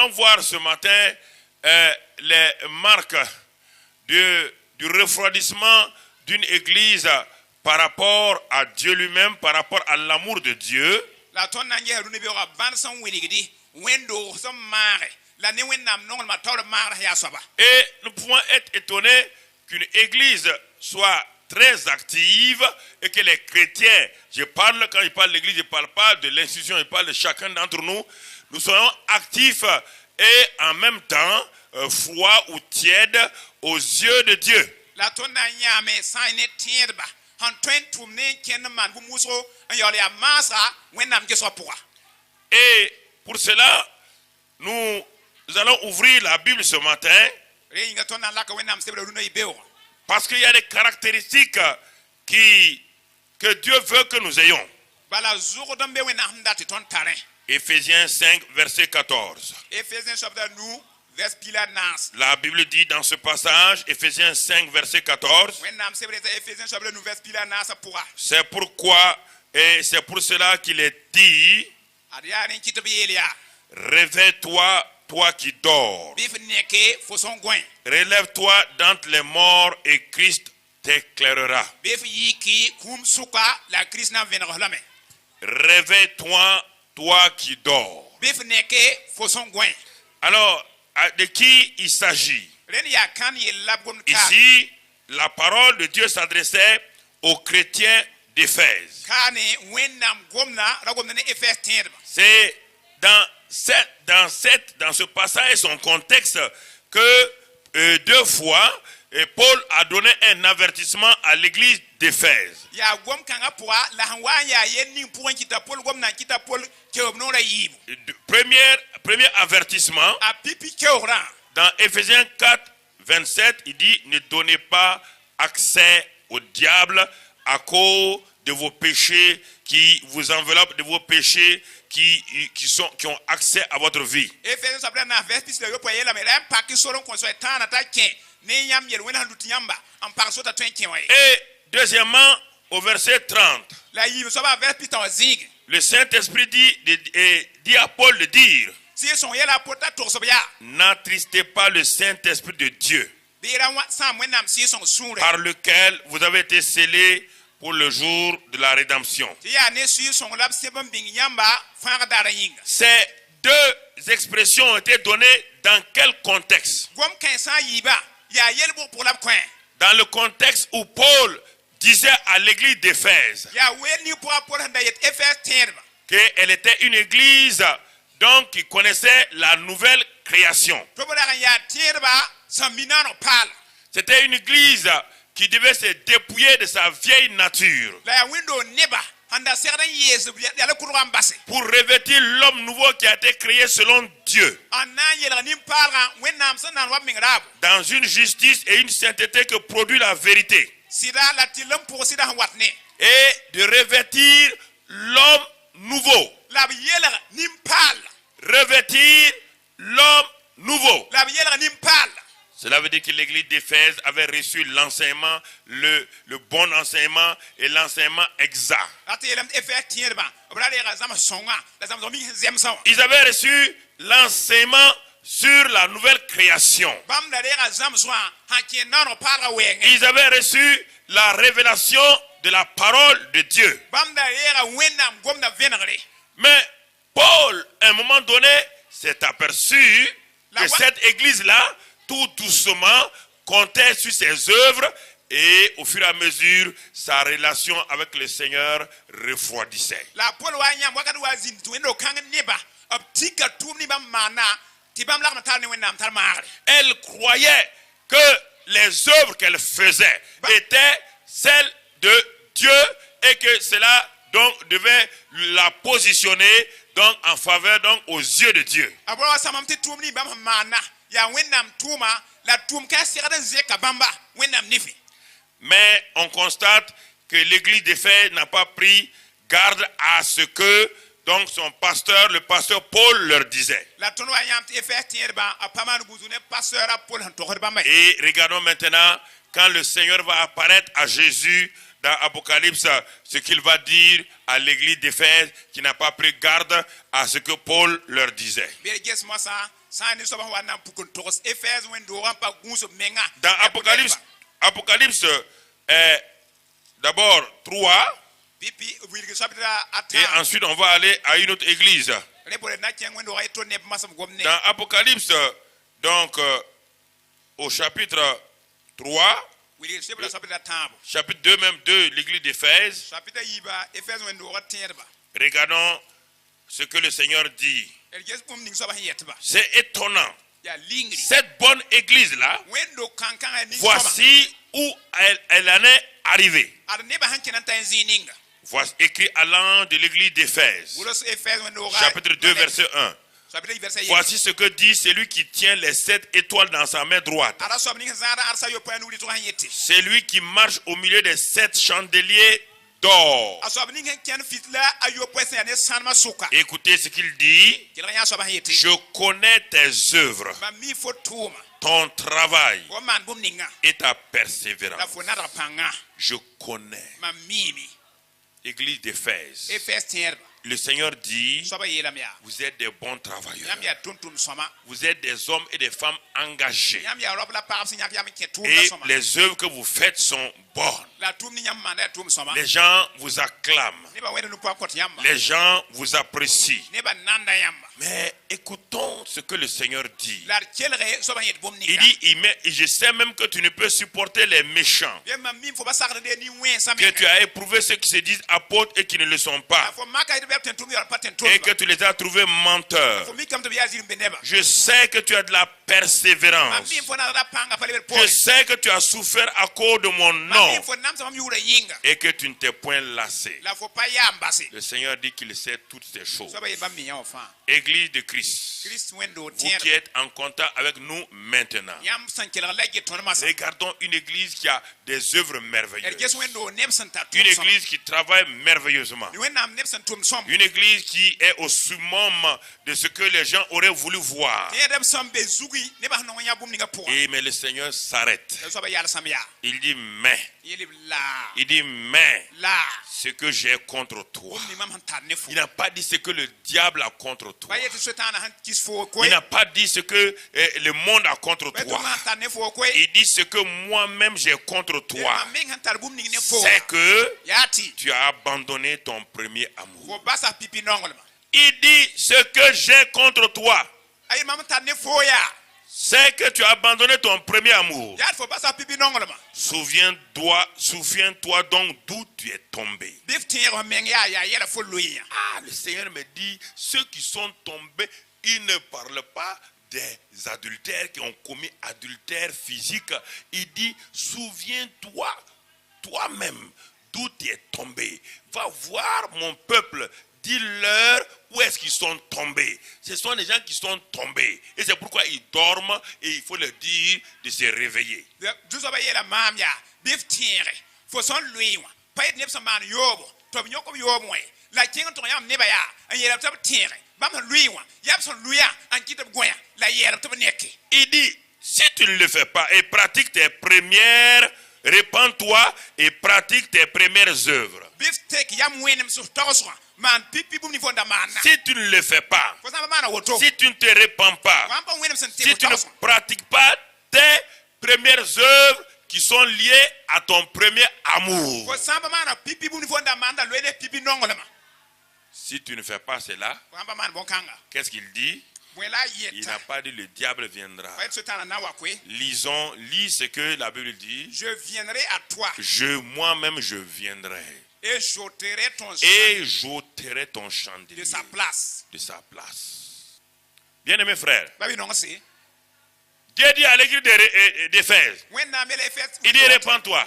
allons voir ce matin les marques du refroidissement d'une église par rapport à Dieu lui-même, par rapport à l'amour de Dieu. Et nous pouvons être étonnés qu'une église soit très active et que les chrétiens, quand je parle de l'église, je ne parle pas de l'institution, je parle de chacun d'entre nous, nous soyons actifs et en même temps froids ou tièdes aux yeux de Dieu. Et pour cela, nous allons ouvrir la Bible ce matin parce qu'il y a des caractéristiques que Dieu veut que nous ayons. Éphésiens 5, verset 14. La Bible dit dans ce passage, Éphésiens 5, verset 14, c'est pourquoi et c'est pour cela qu'il est dit, réveille-toi, toi qui dors. Relève-toi d'entre les morts et Christ t'éclairera. Réveille-toi, toi qui dors. Alors, de qui il s'agit? Ici, la parole de Dieu s'adressait aux chrétiens d'Éphèse. C'est dans ce passage, son contexte, que deux fois, Paul a donné un avertissement à l'église d'Éphèse. Premier avertissement, dans Éphésiens 4, 27, il dit, ne donnez pas accès au diable à cause de vos péchés qui vous enveloppent, de vos péchés qui ont accès à votre vie. Et deuxièmement, au verset 30, le Saint-Esprit dit à Paul de dire, n'attristez pas le Saint-Esprit de Dieu, par lequel vous avez été scellés pour le jour de la rédemption. Ces deux expressions ont été données dans quel contexte? Dans le contexte où Paul disait à l'église d'Éphèse qu'elle était une église donc qui connaissait la nouvelle création. C'était une église qui devait se dépouiller de sa vieille nature pour revêtir l'homme nouveau qui a été créé selon Dieu, dans une justice et une sainteté que produit la vérité, et de revêtir l'homme nouveau. Revêtir l'homme nouveau. Cela veut dire que l'église d'Éphèse avait reçu l'enseignement, le bon enseignement et l'enseignement exact. Ils avaient reçu l'enseignement sur la nouvelle création. Ils avaient reçu la révélation de la parole de Dieu. Mais Paul, à un moment donné, s'est aperçu que cette église-là, tout doucement, comptait sur ses œuvres et au fur et à mesure, sa relation avec le Seigneur refroidissait. Elle croyait que les œuvres qu'elle faisait étaient celles de Dieu et que cela donc devait la positionner donc en faveur donc aux yeux de Dieu. Mais on constate que l'église d'Éphèse n'a pas pris garde à ce que donc son pasteur, le pasteur Paul leur disait. Et regardons maintenant quand le Seigneur va apparaître à Jésus dans Apocalypse, ce qu'il va dire à l'église d'Éphèse qui n'a pas pris garde à ce que Paul leur disait. Dans Apocalypse d'abord 3. Et ensuite on va aller à une autre église. Dans Apocalypse, donc au chapitre 3, chapitre 2 même de l'église d'Éphèse, regardons ce que le Seigneur dit. C'est étonnant. Cette bonne église-là, voici où elle en est arrivée. Voici écrit à l'ange de l'église d'Éphèse, chapitre 2, verset 1. Voici ce que dit celui qui tient les 7 étoiles dans sa main droite. C'est lui qui marche au milieu des 7 chandeliers d'or. Écoutez ce qu'il dit. Je connais tes œuvres, ton travail et ta persévérance. Je connais. Église d'Éphèse. Le Seigneur dit, vous êtes des bons travailleurs. Vous êtes des hommes et des femmes engagés. Et les œuvres que vous faites sont bonnes. Les gens vous acclament. Les gens vous apprécient. Mais écoutons ce que le Seigneur dit. Il dit, je sais même que tu ne peux supporter les méchants. Que tu as éprouvé ceux qui se disent apôtres et qui ne le sont pas. Et que tu les as trouvés menteurs. Je sais que tu as de la persévérance. Je sais que tu as souffert à cause de mon nom. Et que tu ne t'es point lassé. Le Seigneur dit qu'il sait toutes ces choses. Église de Christ, vous qui êtes en contact avec nous maintenant, regardons une église qui a des œuvres merveilleuses. Une église qui travaille merveilleusement. Une église qui est au summum de ce que les gens auraient voulu voir. Et mais le Seigneur s'arrête. Il dit mais. Il dit mais. Ce que j'ai contre toi. Il n'a pas dit ce que le diable a contre toi. Il n'a pas dit ce que le monde a contre toi. Il dit ce que moi-même j'ai contre toi. C'est que tu as abandonné ton premier amour. Il dit ce que j'ai contre toi. C'est que tu as abandonné ton premier amour. Souviens-toi donc d'où tu es tombé. Ah, le Seigneur me dit, ceux qui sont tombés, ils ne parlent pas des adultères qui ont commis adultère physique. Il dit, souviens-toi toi-même d'où tu es tombé. Va voir mon peuple. Dis-leur où est-ce qu'ils sont tombés. Ce sont des gens qui sont tombés. Et c'est pourquoi ils dorment et il faut leur dire de se réveiller. Il dit, si tu ne le fais pas et pratique tes premières, répands-toi et pratique tes premières œuvres. Si tu ne le fais pas, si tu ne te répands pas, si tu ne pratiques pas tes premières œuvres qui sont liées à ton premier amour, si tu ne fais pas cela, qu'est-ce qu'il dit? Il n'a pas dit le diable viendra. Lis ce que la Bible dit. Je viendrai à toi. Moi-même je viendrai. Et j'ôterai ton chandelier de sa place. Bien-aimés frères, Dieu dit à l'église d'Éphèse, il dit répands-toi.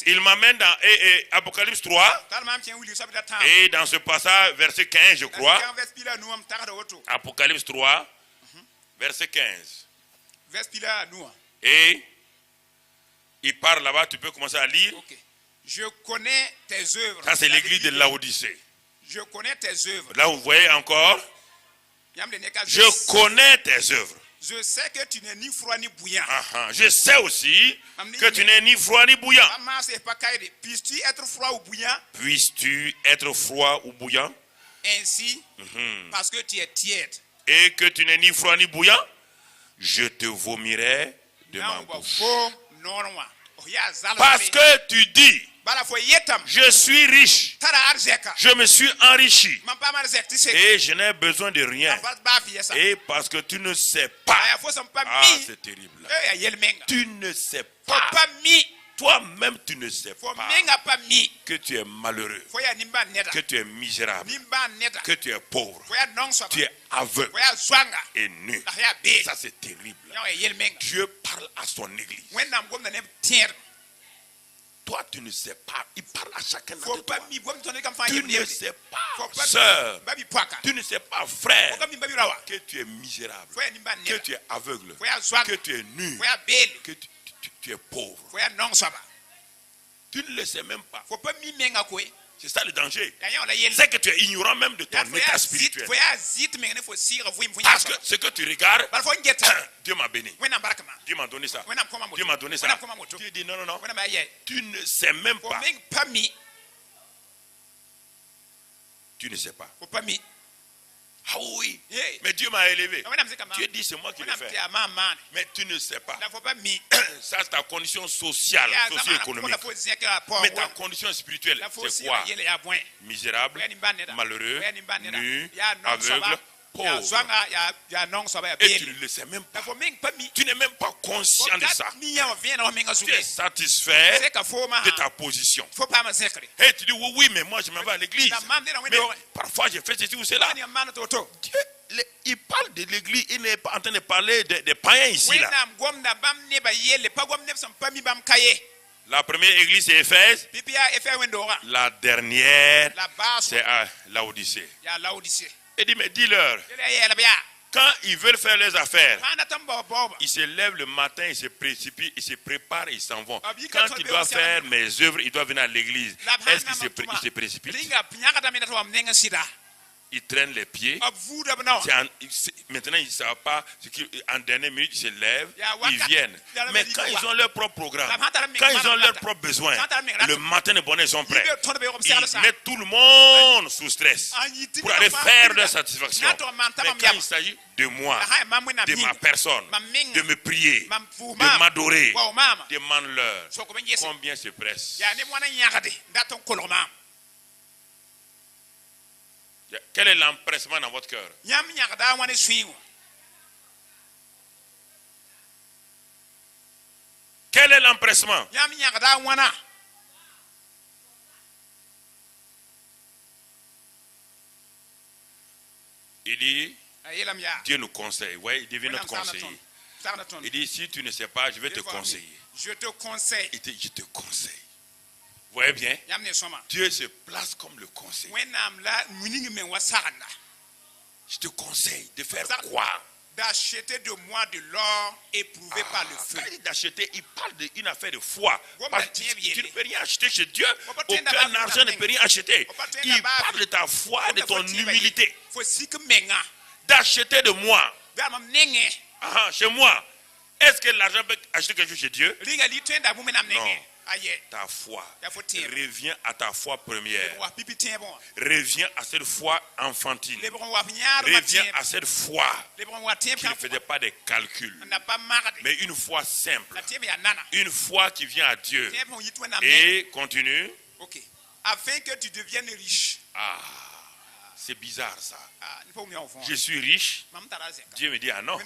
Il m'amène dans Apocalypse 3 et dans ce passage verset 15 je crois. Apocalypse 3 verset 15. Et il parle là-bas, tu peux commencer à lire. Je connais tes œuvres. Ça c'est l'église de Laodicée. Je connais tes œuvres. Là vous voyez encore. Je connais tes œuvres. Je sais que tu n'es ni froid ni bouillant. Je sais aussi que tu n'es ni froid ni bouillant. Puisses-tu être froid ou bouillant? Puisses-tu être froid ou bouillant? Ainsi, parce que tu es tiède. et que tu n'es ni froid ni bouillant, je te vomirai de ma bouche. Parce que tu dis, je suis riche, je me suis enrichi et je n'ai besoin de rien. Et parce que tu ne sais pas, ah, c'est terrible. Tu ne sais pas. Toi-même, tu ne sais pas que tu es malheureux, que tu es misérable, que tu es pauvre, tu es aveugle et nu. Ça, c'est terrible. Dieu parle à son église. Toi, tu ne sais pas. Il parle à chacun de toi. Tu ne sais pas, sœur. Tu ne sais pas, frère, que tu es misérable, que tu es aveugle, que tu es nu, que tu es pauvre. Tu ne le sais même pas. C'est ça le danger. C'est que tu es ignorant même de ton état spirituel. Parce que ce que tu regardes, Dieu m'a béni. Dieu m'a donné ça. Dieu m'a donné ça. Tu dis non, non, non. Tu ne sais même pas. Tu ne sais pas. Ah oui, mais Dieu m'a élevé. Dieu dit c'est moi qui le fais. Mais tu ne sais pas. Ça c'est ta condition sociale, socio-économique. Mais ta condition spirituelle, c'est quoi? Misérable, malheureux, nu, aveugle, pauvre. Et tu ne le sais même pas. Tu n'es même pas conscient de ça. Tu es satisfait de ta position. Et tu dis oui, oui, mais moi je m'en vais à l'église. Mais parfois j'ai fait ceci ou cela. Dieu, il parle de l'église, il n'est pas en train de parler des païens ici. Là. La première église c'est Éphèse. La dernière c'est à Laodicée. Il dit, mais dis-leur, quand ils veulent faire leurs affaires, ils se lèvent le matin, ils se précipitent, ils se préparent, ils s'en vont. Quand ils doivent faire mes œuvres, ils doivent venir à l'église. Est-ce qu'ils se précipitent? Ils traînent les pieds. Maintenant, ils ne savent pas. En dernière minute, ils se lèvent, ils viennent. Mais quand ils ont leur propre programme, quand ils ont leurs propres besoins, le matin, les bonnets sont prêts. Ils mettent tout le monde sous stress pour aller faire leur satisfaction. Mais quand il s'agit de moi, de ma personne, de me prier, de m'adorer, demande-leur combien se presse. Quel est l'empressement dans votre cœur? Quel est l'empressement? Il dit, Dieu nous conseille. Oui, il devient notre conseiller. Il dit, si tu ne sais pas, je vais te conseiller. Je te conseille. Il dit, je te conseille. Vous voyez bien, Dieu se place comme le conseiller. Je te conseille de faire quoi? D'acheter de moi de l'or éprouvé par le feu. Quand il dit d'acheter, il parle d'une affaire de foi. Parce que tu ne peux rien acheter chez Dieu. Aucun argent ne peut rien acheter. Il parle de ta foi, de ton humilité. D'acheter de moi. Chez moi. Est-ce que l'argent peut acheter quelque chose chez Dieu? Non. Ta foi. Reviens à ta foi première. Reviens à cette foi enfantine. Reviens à cette foi qui ne faisait pas de calculs. Mais une foi simple. Une foi qui vient à Dieu. Et continue. Afin que tu deviennes riche. C'est bizarre ça. Je suis riche. Dieu me dit, ah non,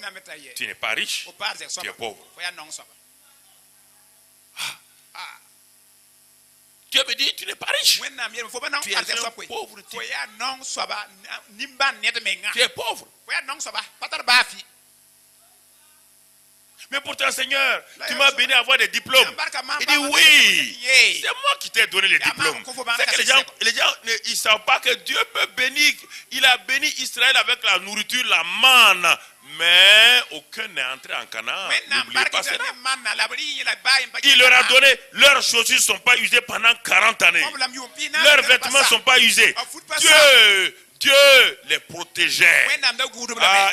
tu n'es pas riche, tu es pauvre. Dieu me dit, tu n'es pas riche. Tu es un pauvre type. Tu es pauvre. Mais pourtant, Seigneur, tu m'as béni à avoir des diplômes. Il dit oui, c'est moi qui t'ai donné les diplômes. C'est que les gens ils ne savent pas que Dieu peut bénir. Il a béni Israël avec la nourriture, la manne. Mais aucun n'est entré en Canaan. N'oubliez pas cela. Il leur a donné, leurs chaussures ne sont pas usées pendant 40 années. Leurs vêtements ne sont pas usés. Dieu les protégeait.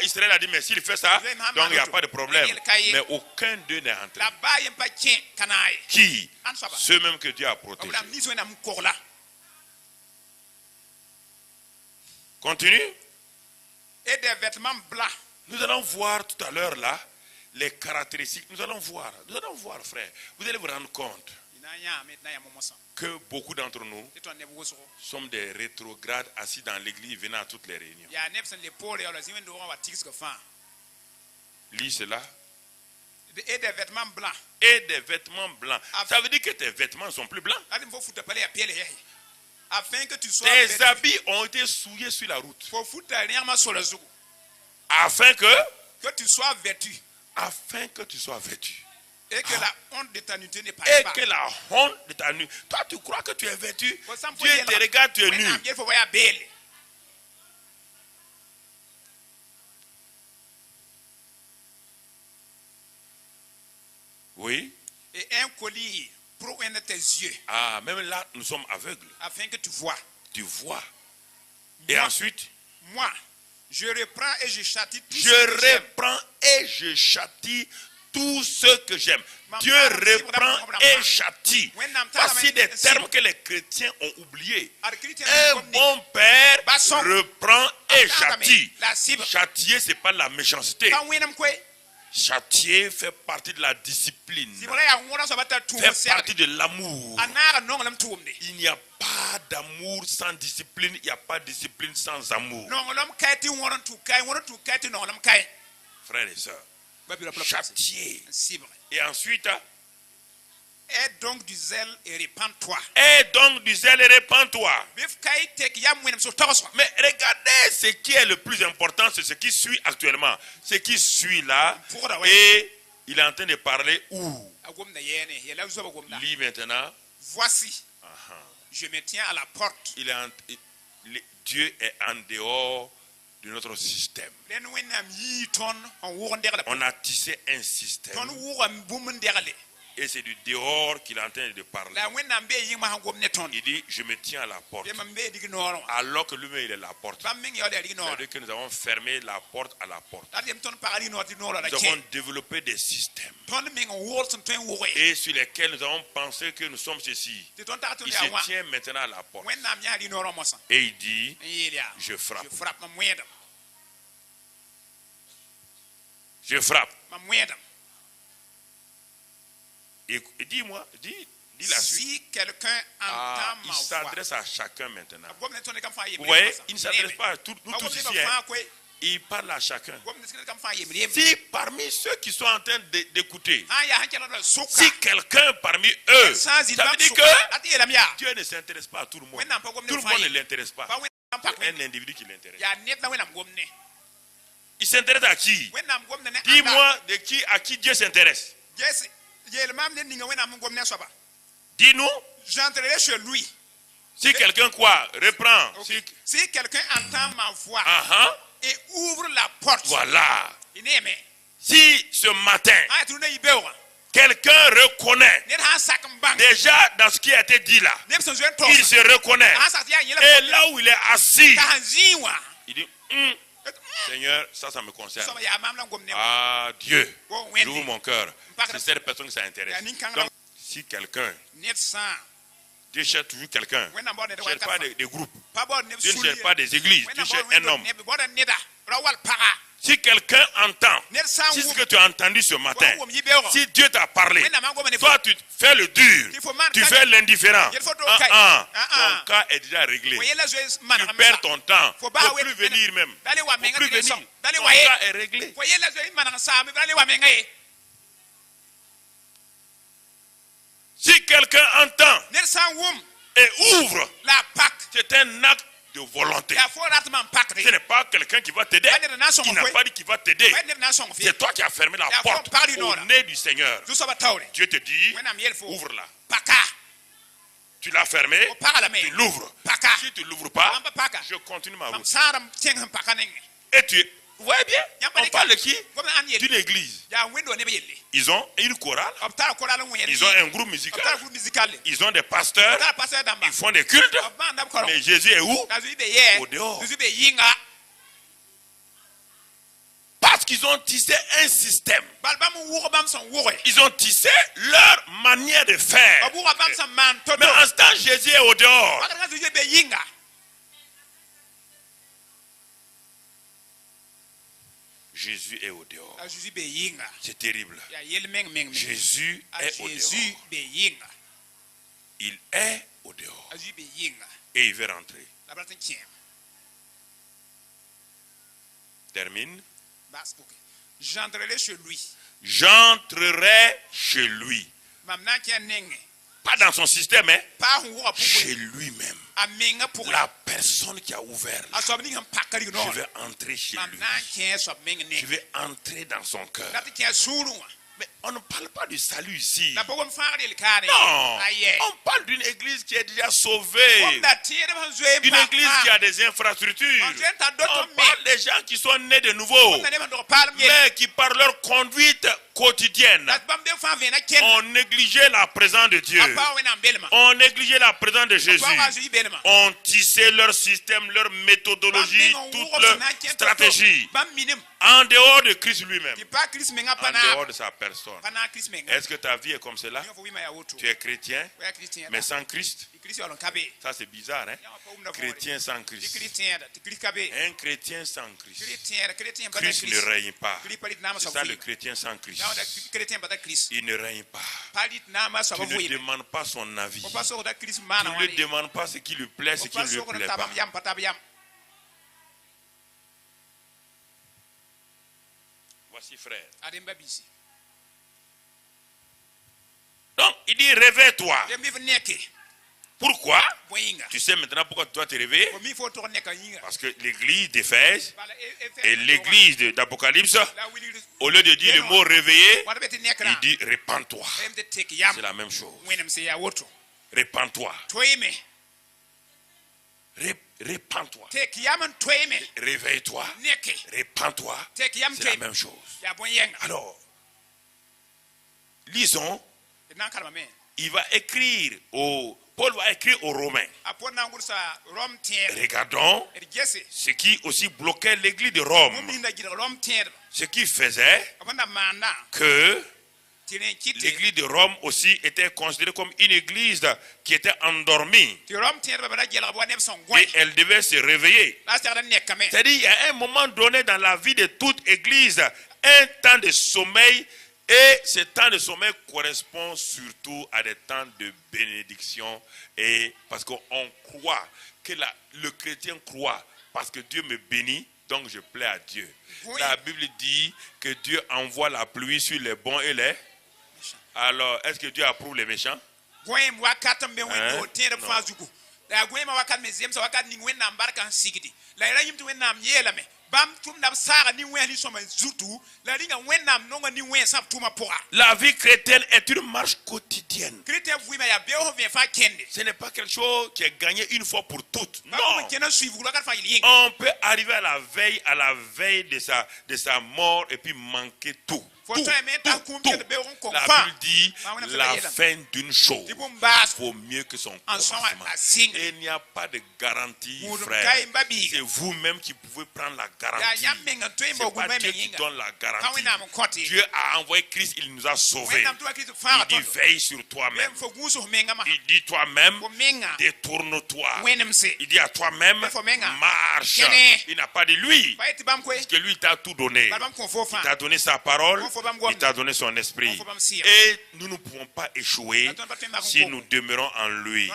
Israël a dit, mais s'il fait ça, donc il n'y a pas de problème. Mais aucun d'eux n'est entré. Qui? Ceux mêmes que Dieu a protégés. Continue. Et des vêtements blancs. Nous allons voir tout à l'heure là les caractéristiques. Nous allons voir, frère. Vous allez vous rendre compte que beaucoup d'entre nous sommes des rétrogrades assis dans l'église venant à toutes les réunions. Lis cela. Et des vêtements blancs. Et des vêtements blancs. Ça veut dire que tes vêtements sont plus blancs. Afin que tu sois tes habits ont été souillés sur la route. Afin que tu sois vêtu. Afin que tu sois vêtu. Et que la honte de ta nudité n'est pas. Et que la honte de ta nudité. Toi, tu crois que tu es vêtu. Dieu te regarde, tu es nu. Oui. Et un collier pour un de tes yeux. Ah, même là, nous sommes aveugles. Afin que tu vois. Tu vois. Et ensuite. Moi, je reprends et je châtie tout ce que j'aime. Je reprends et je châtie tout ce que j'aime. Dieu reprend et châtie. Voici des termes que les chrétiens ont oubliés. Un bon père reprend et châtie. Châtier, ce n'est pas la méchanceté. Châtier fait partie de la discipline. Fait partie de l'amour. Il n'y a pas d'amour sans discipline. Il n'y a pas de discipline sans amour. Frères et sœurs, châtier. Et ensuite, aie donc du zèle et répands-toi. Aie donc du zèle et répands-toi. Mais regardez ce qui est le plus important, c'est ce qui suit actuellement. Ce qui suit là, et il est en train de parler où? Lis maintenant. Voici, je me tiens à la porte. Dieu est en dehors de notre système. On a tissé un système. Et c'est du dehors qu'il est en train de parler. Il dit, je me tiens à la porte. Alors que lui-même, il est à la porte. C'est-à-dire que nous avons fermé la porte à la porte. Nous avons développé des systèmes. Et sur lesquels nous avons pensé que nous sommes ceci. Il se tient maintenant à la porte. Et il dit, je frappe. Je frappe. Et dis-moi, dis la suite. Si quelqu'un entend il ma voix. s'adresse à chacun maintenant. Vous voyez, il ne s'adresse pas à nous tous ici. Il parle à chacun. Si parmi ceux qui sont en train d'écouter, si quelqu'un parmi eux, ça veut dire que Dieu ne s'intéresse pas à tout le monde. Tout le monde ne l'intéresse pas. Un individu qui l'intéresse. Il s'intéresse à qui? Dis-moi à qui Dieu s'intéresse. Dis-nous. J'entrerai chez lui. Si quelqu'un quoi? Reprend. Si quelqu'un entend ma voix et ouvre la porte. Voilà. Si ce matin, quelqu'un reconnaît déjà dans ce qui a été dit là, il se reconnaît. Et là où il est assis, il dit, Seigneur, ça me concerne. Ah, Dieu, j'ouvre mon cœur. C'est cette personne qui s'intéresse. Donc, si quelqu'un, Dieu cherche toujours quelqu'un. Dieu ne cherche pas des groupes. Dieu ne cherche pas des églises. Dieu cherche un homme. Si quelqu'un entend, si ce que tu as entendu ce matin, si Dieu t'a parlé, toi tu fais le dur, tu fais l'indifférent, ton cas est déjà réglé. Tu perds ton temps, il ne faut plus venir même. Il ne faut plus venir. Ton cas est réglé. Si quelqu'un entend et ouvre, c'est un acte de volonté. Ce n'est pas quelqu'un qui va t'aider, qui n'a pas dit qu'il va t'aider. C'est toi qui as fermé la porte au nez du Seigneur. Dieu te dit, ouvre-la. Tu l'as fermé, tu l'ouvres. Si tu ne l'ouvres pas, je continue ma route. Et tu voyez bien, on parle de qui? D'une église. Ils ont une chorale, ils ont un groupe musical, ils ont des pasteurs, ils font des cultes. Mais Jésus est où? Au dehors. Parce qu'ils ont tissé un système. Ils ont tissé leur manière de faire. Mais en ce temps, Jésus est au dehors. Jésus est au dehors. a Jésus be yinga C'est terrible. ya yel meng Jésus a est au dehors. Jésus be yinga Il est au dehors. a Jésus be yinga Et il veut rentrer. la bratin tiem Termine. bas ok j'entrerai chez lui J'entrerai chez lui. mamna ki nenge Pas dans son système, hein. pa hu wa Chez pour lui-même. a menga pour La personne qui a ouvert. a so ni ngam pakari Je no vais entrer chez lui. mamna ki so meng Je ne vais entrer dans son cœur. la ti suru Mais on ne parle pas du salut ici. la pogom faare le kane Non. aye On parle d'une église qui est déjà sauvée. comme la tiere ban zoe Une église qui a des infrastructures. On parle des gens qui sont nés de nouveau. Mais qui par leur conduite quotidienne ont négligé la présence de Dieu. Ont négligé la présence de Jésus. Ont tissé leur système, leur méthodologie, toute leur stratégie en dehors de Christ lui-même. En dehors de sa personne. Est-ce que ta vie est comme cela? Tu es chrétien, mais sans Christ? Ça c'est bizarre, hein? Chrétien sans Christ. Un chrétien sans Christ. Christ ne règne pas. C'est ça le chrétien sans Christ. Il ne règne pas. Tu ne demandes pas son avis. Tu ne lui demandes pas ce qui lui plaît, ce qui ne lui plaît pas. Voici frère. Donc il dit réveille-toi. Pourquoi? Tu sais maintenant pourquoi tu dois te réveiller? Parce que l'église d'Éphèse et l'église d'Apocalypse, au lieu de dire le mot réveiller, il dit répands-toi. C'est la même chose. Répands-toi. Répands-toi. Réveille-toi. Répands-toi. C'est la même chose. Alors, lisons. Il va écrire Paul va écrire aux Romains. Regardons ce qui aussi bloquait l'église de Rome. Ce qui faisait que l'église de Rome aussi était considérée comme une église qui était endormie. Et elle devait se réveiller. C'est-à-dire, il y a un moment donné dans la vie de toute église, un temps de sommeil. Et ce temps de sommeil correspond surtout à des temps de bénédiction. Et parce qu'on croit que le chrétien croit, parce que Dieu me bénit, donc je plais à Dieu. Oui. La Bible dit que Dieu envoie la pluie sur les bons et les méchants. Alors, est-ce que Dieu approuve les méchants? La vie chrétienne est une marche quotidienne. Ce n'est pas quelque chose qui est gagné une fois pour toutes. Non. On peut arriver à la veille de sa mort et puis manquer tout. Tout. La Bible dit la fin d'une chose vaut mieux que son commencement. Et il n'y a pas de garantie, frère. C'est vous-même qui pouvez prendre la garantie. C'est pas Dieu qui donne la garantie. Dieu a envoyé Christ, il nous a sauvés. Il dit veille sur toi-même. Il dit toi-même détourne-toi. Il dit à toi-même marche. Il n'a pas dit lui. Parce que lui t'a tout donné. Il t'a donné sa parole. Il t'a donné son esprit. Et nous ne pouvons pas échouer si nous demeurons en lui.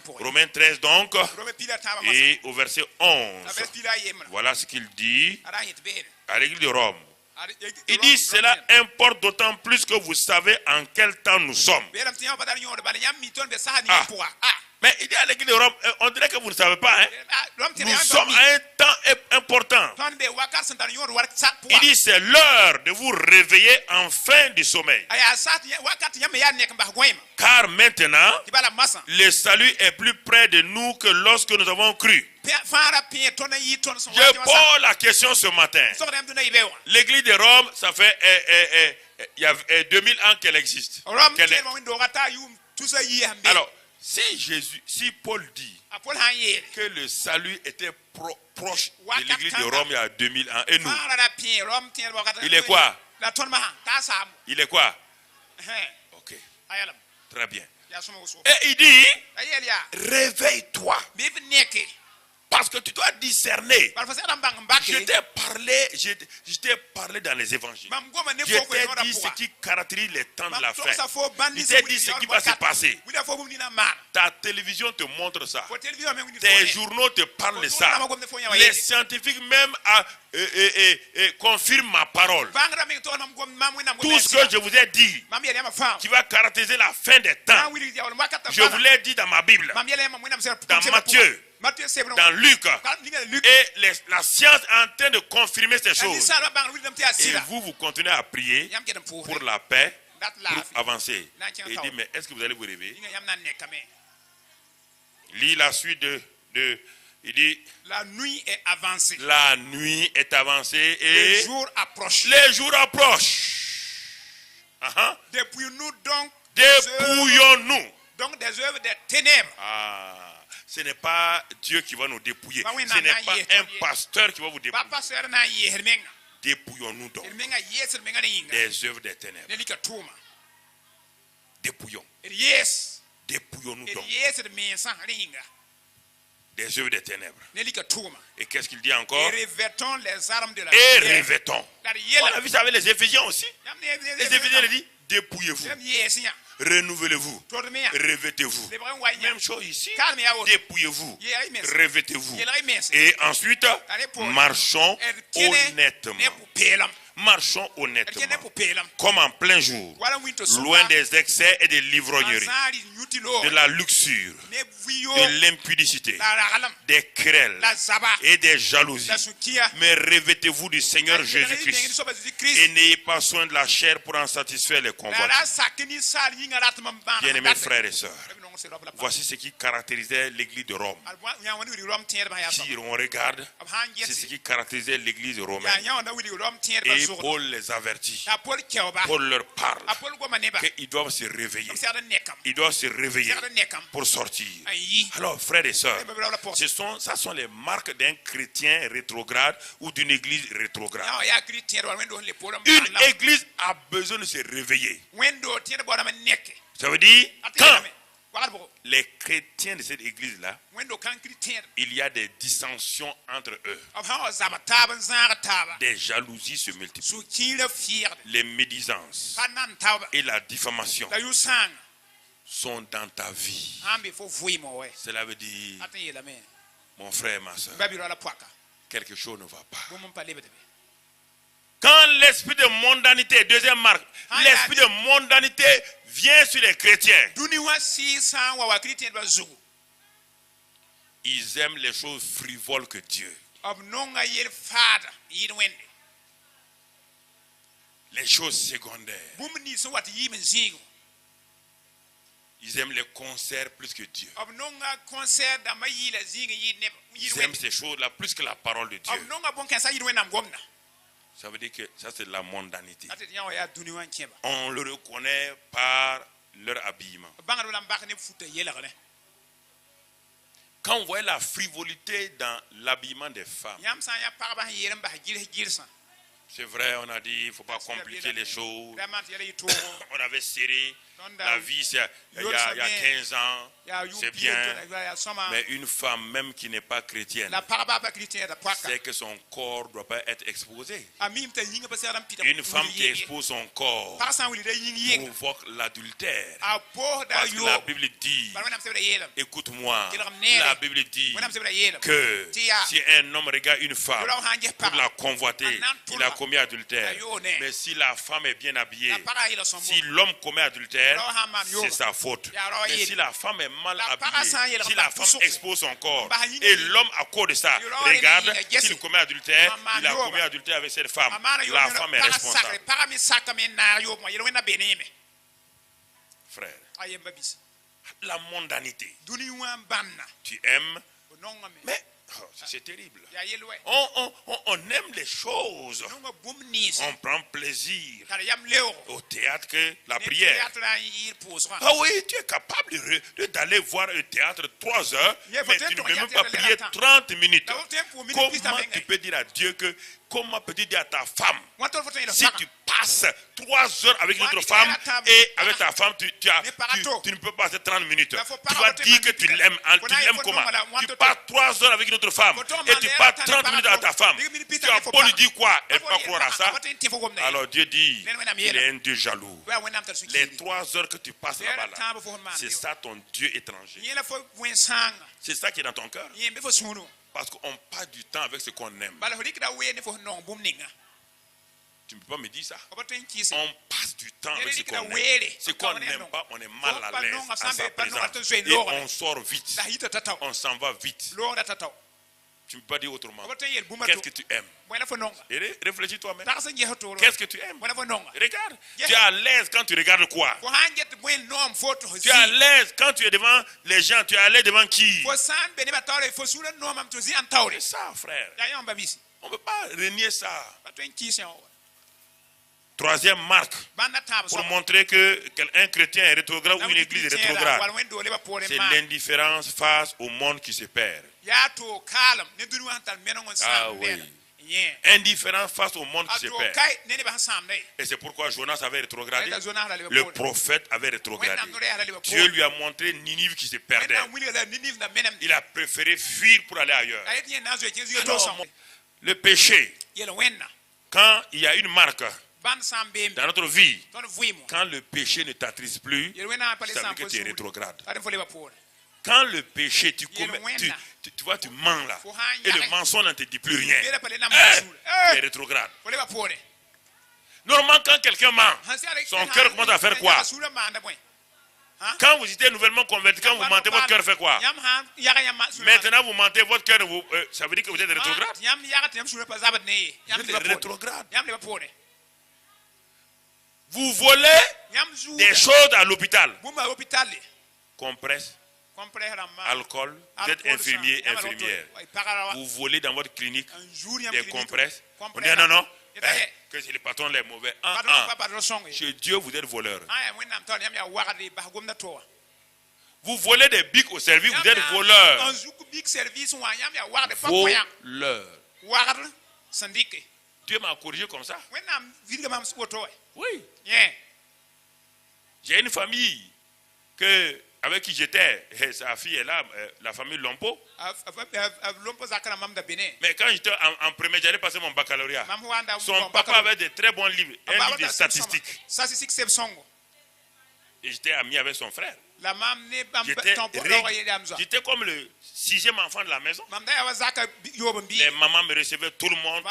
Romains 13 donc, et au verset 11. Voilà ce qu'il dit à l'église de Rome. Il dit cela importe d'autant plus que vous savez en quel temps nous sommes. Mais il dit à l'église de Rome, on dirait que vous ne savez pas, hein? Nous sommes à un temps important. Il dit c'est l'heure de vous réveiller enfin du sommeil. Car maintenant, le salut est plus près de nous que lorsque nous avons cru. Je pose la question ce matin. L'église de Rome, ça fait il y a 2000 ans qu'elle existe. Alors, si Paul dit que le salut était proche de l'église de Rome il y a 2000 ans, et nous, il est quoi? Il est quoi? Ok, très bien. Et il dit, réveille-toi. Parce que tu dois discerner. Bara fa sada mbang mbake. Je t'ai parlé dans les évangiles. Mam goma ne Je foko t'ai ora dit ce pour. qui caractérise les temps de la Mam fin. ça fo bandi. Je t'ai dit ce qui va se passer. Oui da fo bum dina mar. Ta télévision te montre ça. Fo télévision même ni. Tes journaux te parlent de ça. Les scientifiques même confirment ma parole. Tout ce que je vous ai dit, qui va caractériser la fin des temps, je vous l'ai dit dans ma Bible, dans Matthieu, dans Luc, et la science est en train de confirmer ces choses. Et vous continuez à prier pour la paix, pour avancer. Et il dit, mais est-ce que vous allez vous réveiller? Lis la suite il dit, la nuit est avancée. La nuit est avancée et les jours approchent. Les jours approchent. Dépouillons-nous donc. Dépouillons-nous. Donc des œuvres des ténèbres. Ce n'est pas Dieu qui va nous dépouiller. Ce n'est pas un pasteur qui va vous dépouiller. Dépouillons-nous donc des œuvres des ténèbres. Dépouillons. Dépouillons-nous donc des œuvres des ténèbres. Et qu'est-ce qu'il dit encore? Et revêtons les armes de la lumière. Et revêtons. On a vu ça avec les Éphésiens aussi. Les Éphésiens disent, dépouillez-vous. Renouvelez-vous. Revêtez-vous. Même chose ici. Dépouillez-vous. Revêtez-vous. Et ensuite, marchons honnêtement. Marchons honnêtement, comme en plein jour, loin des excès et des livrogneries, de la luxure, de l'impudicité, des querelles et des jalousies. Mais revêtez-vous du Seigneur Jésus-Christ et n'ayez pas soin de la chair pour en satisfaire les convoitises. Bien-aimés frères et sœurs, voici ce qui caractérisait l'église de Rome. Si on regarde, c'est ce qui caractérisait l'église romaine. Et Paul les avertit. Paul leur parle qu'ils doivent se réveiller. Ils doivent se réveiller pour sortir. Alors, frères et sœurs, ça sont les marques d'un chrétien rétrograde ou d'une église rétrograde. Une église a besoin de se réveiller. Ça veut dire, quand les chrétiens de cette église-là, il y a des dissensions entre eux. Des jalousies se multiplient. Les médisances et la diffamation sont dans ta vie. Cela veut dire, mon frère, ma soeur, quelque chose ne va pas. Quand l'esprit de mondanité, deuxième marque, l'esprit de mondanité vient sur les chrétiens. Ils aiment les choses frivoles que Dieu. Les choses secondaires. Ils aiment les concerts plus que Dieu. Ils aiment ces choses-là plus que la parole de Dieu. Ça veut dire que ça c'est la mondanité. On le reconnaît par leur habillement. Quand on voit la frivolité dans l'habillement des femmes, c'est vrai, on a dit il ne faut pas compliquer les choses. On avait serré la vie il y a 15 ans, c'est bien. Mais une femme même qui n'est pas chrétienne, c'est que son corps ne doit pas être exposé. Une femme qui expose son corps provoque l'adultère. Parce que la Bible dit, écoute-moi, la Bible dit que si un homme regarde une femme pour la convoiter, il a commis adultère. Mais si la femme est bien habillée, si l'homme commet adultère, c'est sa faute. Mais si la femme est mal habillée, si la femme expose son corps et l'homme à cause de ça regarde, s'il commet adultère, il a commis adultère avec cette femme. La femme est responsable. Frère, la mondanité. Tu aimes, mais c'est terrible. On aime les choses. On prend plaisir au théâtre que la prière. Ah oui, tu es capable d'aller voir un théâtre 3 heures, mais tu ne peux même pas prier 30 minutes. Comment tu peux dire à Dieu que comment peux-tu dire à ta femme, Wan tol foto ila si faka. tu passes 3 heures avec une autre femme et avec ta femme, tu ne peux pas passer 30 minutes. Tu vas dire que tu l'aimes comment? Tu passes 3 heures avec une autre femme et tu passes 30 minutes à ta femme. Tu as beau lui dire quoi? Elle ne peut pas croire à ça. Alors Dieu dit, il est un Dieu jaloux. Les 3 heures que tu passes là-bas, c'est ça ton Dieu étranger. C'est ça qui est dans ton cœur. Parce qu'on passe du temps avec ce qu'on aime. Tu ne peux pas me dire ça. On passe du temps avec ce qu'on aime. Ce qu'on n'aime pas, on est mal à l'aise à sa présence. Et on sort vite. On s'en va vite. Tu ne peux pas dire autrement. Qu'est-ce que tu aimes? Et réfléchis toi-même. Qu'est-ce que tu aimes? Regarde. Tu es à l'aise quand tu regardes quoi? Tu es à l'aise quand tu es devant les gens. Tu es à l'aise devant qui? C'est ça, frère. On ne peut pas renier ça. Troisième marque pour montrer qu'un chrétien est rétrograde ou une église est rétrograde, c'est l'indifférence face au monde qui se perd. Ah oui. Indifférence face au monde qui se perd. Et c'est pourquoi Jonas avait rétrogradé. Le prophète avait rétrogradé. Dieu lui a montré Ninive qui se perdait. Il a préféré fuir pour aller ailleurs. Alors, le péché, quand il y a une marque dans notre vie, quand le péché ne t'attriste plus, ça veut dire que tu es rétrograde. Quand le péché, tu vois, tu mens là, et le mensonge ne te dit plus rien, tu es rétrograde. Normalement, quand quelqu'un ment, son cœur commence à faire quoi? Quand vous étiez nouvellement converti, quand vous mentez, votre cœur fait quoi? Maintenant, vous mentez, votre cœur, ça veut dire que vous êtes rétrograde. Vous êtes rétrograde. Vous volez des choses à l'hôpital. Compresse, alcool, vous êtes infirmier, infirmière. Vous volez dans votre clinique des compresses. On dit non, que c'est le patron les mauvais. Chez Dieu, vous êtes voleur. Vous volez des bics au service, vous êtes voleur. Voleur. Dieu m'a corrigé comme ça. Oui. J'ai une famille avec qui j'étais, sa fille est là, la famille Lompo. Mais quand j'étais en premier, j'allais passer mon baccalauréat. Son papa avait de très bons livres, un livre de statistiques. Et j'étais ami avec son frère. J'étais comme le 6e enfant de la maison. Les mamans me recevaient tout le monde.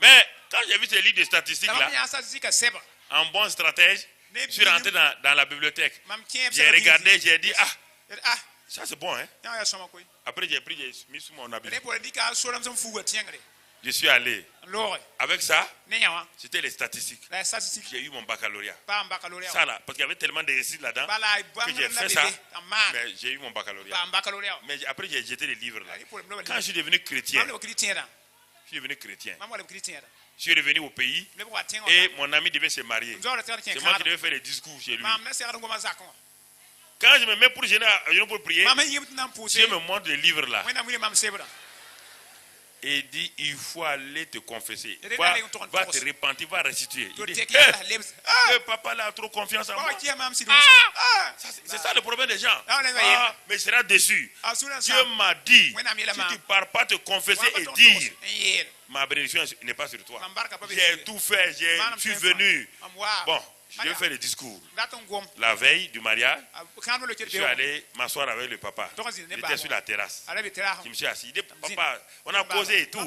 Mais quand j'ai vu ces livres de statistiques là, en bon stratège, je suis rentré dans la bibliothèque. J'ai regardé, j'ai dit, ça c'est bon, hein. Après j'ai mis sous mon habit. Je suis allé. Avec ça, c'était les statistiques. J'ai eu mon baccalauréat. Ça là, parce qu'il y avait tellement de récits là-dedans que j'ai fait ça. Mais j'ai eu mon baccalauréat. Mais après j'ai jeté les livres là. Quand je suis devenu chrétien, je suis revenu au pays et mon ami devait se marier. C'est moi qui devais faire les discours chez lui. Quand je me mets pour gêner pour prier, Dieu me montre les livres là. Et il dit, il faut aller te confesser. Va te repentir, va restituer. Il dit, papa là a trop confiance en moi. C'est ça le problème des gens. Mais il sera déçu. Dieu m'a dit, si tu ne pars pas te confesser et dire, ma bénédiction n'est pas sur toi. J'ai tout fait, je suis venu. Bon, je vais faire le discours. La veille du mariage, je suis allé m'asseoir avec le papa. Il était sur la terrasse. Je me suis assis. Il dit, papa, on a causé et tout.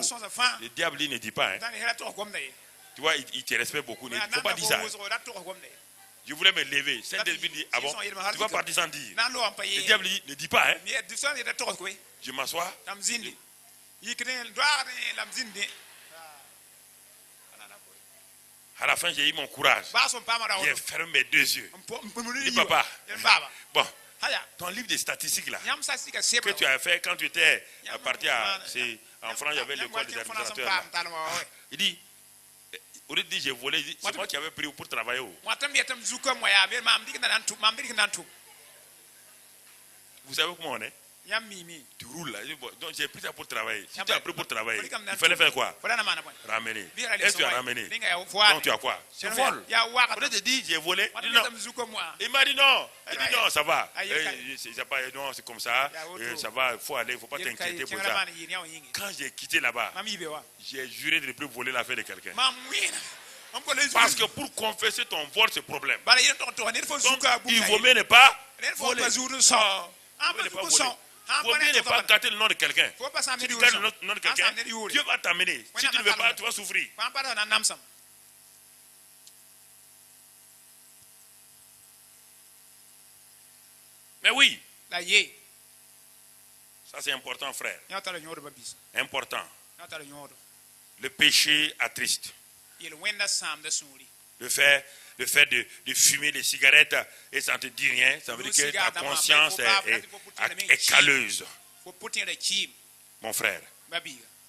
Le diable, il ne dit pas. Hein. Tu vois, il te respecte beaucoup. Il ne faut pas dire ça. Je voulais me lever. Saint-Delvin dit, ah bon, tu vas partir sans dire. Le diable dit, ne dis pas. Hein. Je m'assois. À la fin, j'ai eu mon courage. J'ai fermé mes 2 yeux. Je dis, papa, bon, ton livre de statistiques là, que tu as fait quand tu étais parti en France, il y avait l'école des administrateurs. Il dit, au lieu de dire j'ai volé, c'est moi qui avais pris pour travailler. Vous savez comment on est? Tu roules là. Donc j'ai pris ça pour travailler. Si tu as pris pour travailler, il fallait faire quoi? Ramener. Est-ce que tu as ramené? Donc tu as quoi? C'est vol. On te dit, j'ai volé. Non. Il m'a dit non. Il dit non, ça va. Non, c'est comme ça. Ça va, il faut aller, il ne faut pas t'inquiéter pour ça. Quand j'ai quitté là-bas, j'ai juré de ne plus voler l'affaire de quelqu'un. Parce que pour confesser ton vol, c'est problème. Donc, il vaut mieux ne pas voler. Il vaut mieux ne pas gâter le nom de quelqu'un. Si tu gâtes le nom de quelqu'un, Dieu va t'amener. Si tu ne veux pas, tu vas souffrir. Mais oui. Ça c'est important, frère. Important. Le péché attriste. Le fait de fumer des cigarettes et ça ne te dit rien, ça veut dire que ta conscience est calleuse. Mon frère,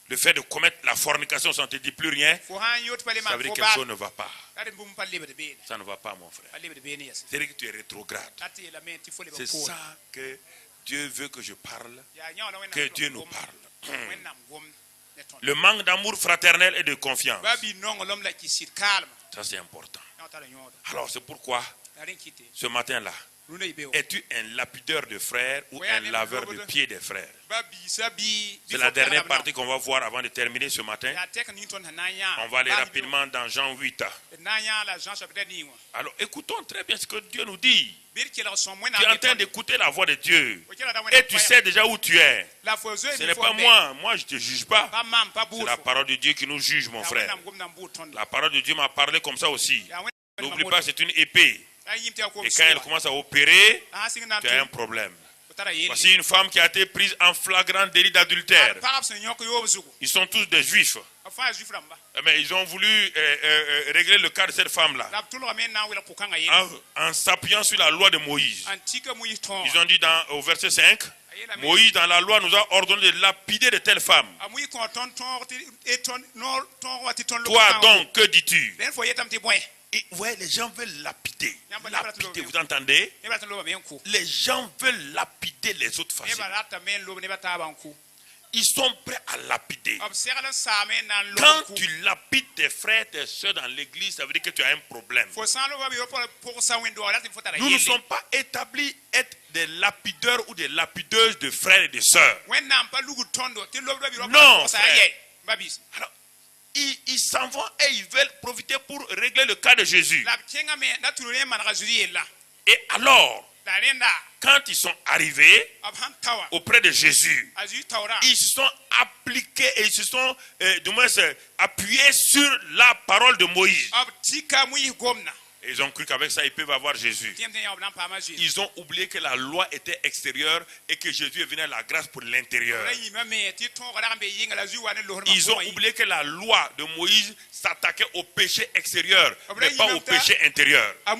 le fait de commettre la fornication, ça ne te dit plus rien, ça veut dire que quelque chose ne va pas. Ça ne va pas, mon frère. C'est-à-dire que tu es rétrograde. C'est ça que Dieu veut que je parle, que Dieu nous parle. Le manque d'amour fraternel et de confiance. Ça c'est important. Alors c'est pourquoi ce matin-là, es-tu un lapideur de frères ou un laveur de pieds des frères? C'est la dernière partie qu'on va voir avant de terminer ce matin. On va aller rapidement dans Jean 8. Alors écoutons très bien ce que Dieu nous dit. Tu es en train d'écouter la voix de Dieu. Et tu sais déjà où tu es. Ce n'est pas moi. Moi, je ne te juge pas. C'est la parole de Dieu qui nous juge, mon frère. La parole de Dieu m'a parlé comme ça aussi. N'oublie pas, c'est une épée. Et quand elle commence à opérer, tu as un problème. Voici une femme qui a été prise en flagrant délit d'adultère. Ils sont tous des juifs. Mais ils ont voulu régler le cas de cette femme-là en s'appuyant sur la loi de Moïse. Ils ont dit au verset 5, Moïse dans la loi nous a ordonné de lapider de telles femmes. Toi donc, que dis-tu? Et ouais, les gens veulent lapider. Lapider, vous entendez? Les gens veulent lapider les autres faciles. Ils sont prêts à lapider. Quand tu lapides tes frères, tes soeurs dans l'église, ça veut dire que tu as un problème. Nous ne sommes pas établis être des lapideurs ou des lapideuses de frères et de sœurs. Non, frère. Alors, ils s'en vont et ils veulent profiter pour régler le cas de Jésus. Et alors, quand ils sont arrivés auprès de Jésus, ils se sont appliqués et ils se sont appuyés sur la parole de Moïse. Et ils ont cru qu'avec ça, ils peuvent avoir Jésus. Ils ont oublié que la loi était extérieure et que Jésus est venu à la grâce pour l'intérieur. Ils ont oublié que la loi de Moïse s'attaquait au péché extérieur, mais pas au péché intérieur. La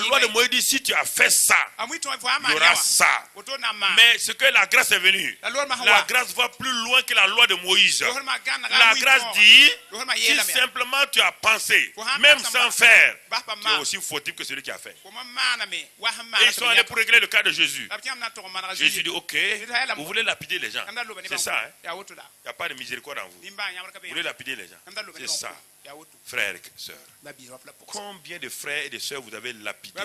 loi de Moïse dit, si tu as fait ça, il y aura ça. Mais ce que la grâce est venue, la grâce va plus loin que la loi de Moïse. La grâce dit, si simplement tu as pensé, même sans faire, tu es aussi fautif que celui qui a fait. Et ils sont allés pour régler le cas de Jésus. Jésus dit, ok, vous voulez lapider les gens. C'est ça, hein? Il n'y a pas de miséricorde en vous. Vous voulez lapider les gens. C'est ça. Frères et sœurs. Combien de frères et de sœurs vous avez lapidés?